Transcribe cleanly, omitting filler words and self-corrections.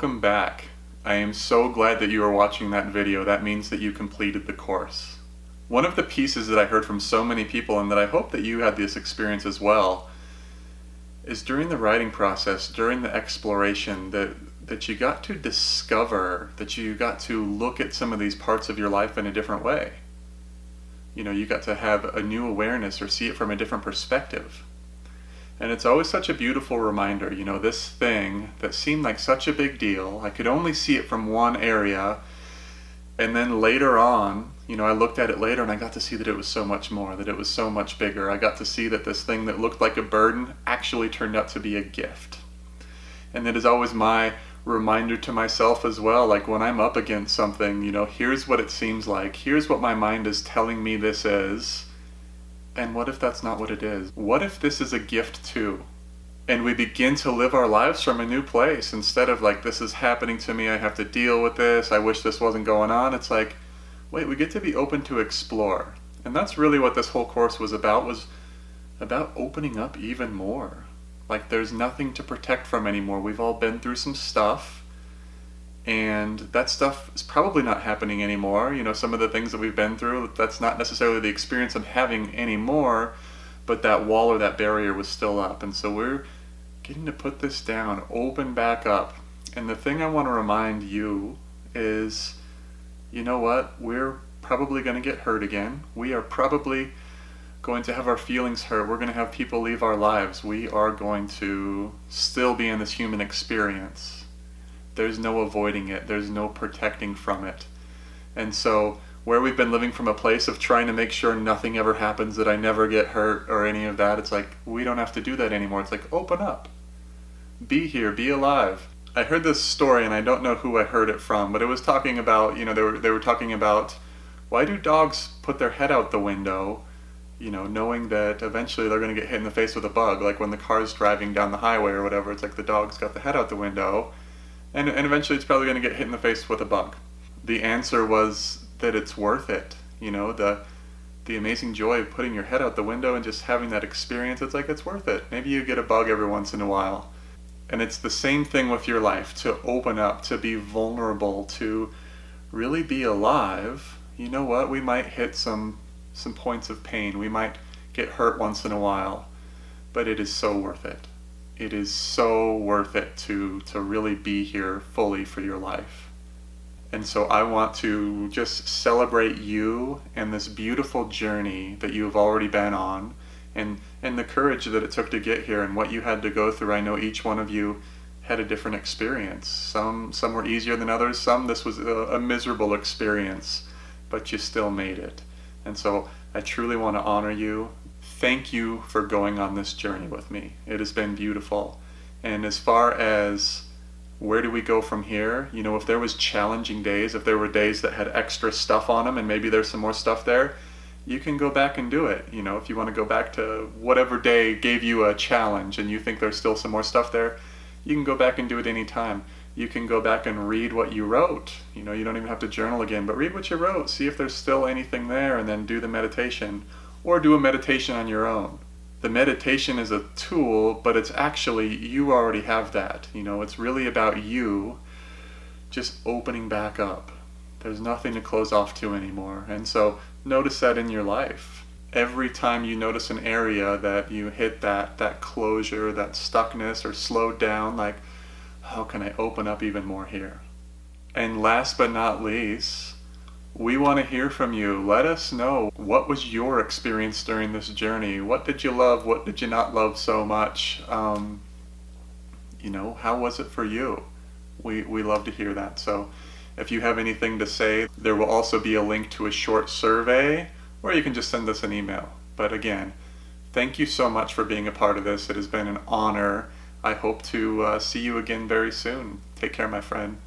Welcome back. I am so glad that you are watching that video. That means that you completed the course. One of the pieces that I heard from so many people, and that I hope that you had this experience as well, is during the writing process, during the exploration, that you got to discover, that you got to look at some of these parts of your life in a different way. You know, you got to have a new awareness or see it from a different perspective. And it's always such a beautiful reminder, you know, this thing that seemed like such a big deal, I could only see it from one area, and then later on, you know, I looked at it later and I got to see that it was so much more, that it was so much bigger. I got to see that this thing that looked like a burden actually turned out to be a gift. And that is always my reminder to myself as well, like when I'm up against something, you know, here's what it seems like, here's what my mind is telling me this is. And what if that's not what it is? What if this is a gift too? And we begin to live our lives from a new place instead of like, this is happening to me, I have to deal with this, I wish this wasn't going on. It's like, wait, we get to be open to explore. And that's really what this whole course was about opening up even more. Like there's nothing to protect from anymore. We've all been through some stuff, and that stuff is probably not happening anymore. You know, some of the things that we've been through, that's not necessarily the experience I'm having anymore, but that wall or that barrier was still up. And so we're getting to put this down, open back up. And the thing I want to remind you is, you know what? We're probably going to get hurt again. We are probably going to have our feelings hurt. We're going to have people leave our lives. We are going to still be in this human experience. There's no avoiding it. There's no protecting from it. And so where we've been living from a place of trying to make sure nothing ever happens, that I never get hurt or any of that, it's like we don't have to do that anymore. It's like, open up. Be here. Be alive. I heard this story, and I don't know who I heard it from, but it was talking about, you know, they were talking about, why do dogs put their head out the window, you know, knowing that eventually they're going to get hit in the face with a bug, like when the car's driving down the highway or whatever, it's like the dog's got the head out the window, and eventually it's probably going to get hit in the face with a bug. The answer was that it's worth it. You know, the amazing joy of putting your head out the window and just having that experience, it's like it's worth it. Maybe you get a bug every once in a while. And it's the same thing with your life, to open up, to be vulnerable, to really be alive. You know what? We might hit some points of pain. We might get hurt once in a while, but it is so worth it. It is so worth it to really be here fully for your life. And so I want to just celebrate you and this beautiful journey that you have already been on, and the courage that it took to get here and what you had to go through. I know each one of you had a different experience. Some were easier than others. Some, this was a miserable experience, but you still made it. And so I truly want to honor you. Thank you for going on this journey with me. It has been beautiful. And as far as where do we go from here, you know, if there was challenging days, if there were days that had extra stuff on them and maybe there's some more stuff there, you can go back and do it. You know, if you want to go back to whatever day gave you a challenge and you think there's still some more stuff there, you can go back and do it anytime. You can go back and read what you wrote. You know, you don't even have to journal again, but read what you wrote. See if there's still anything there, and then do the meditation, or do a meditation on your own. The meditation is a tool, but it's actually, you already have that. You know, it's really about you just opening back up. There's nothing to close off to anymore. And so notice that in your life. Every time you notice an area that you hit that closure, that stuckness, or slowed down, like, how can I open up even more here? And last but not least, we want to hear from you. Let us know, what was your experience during this journey? What did you love? What did you not love so much? You know, how was it for you? We love to hear that. So if you have anything to say, there will also be a link to a short survey, or you can just send us an email. But again, thank you so much for being a part of this. It has been an honor. I hope to see you again very soon. Take care, my friend.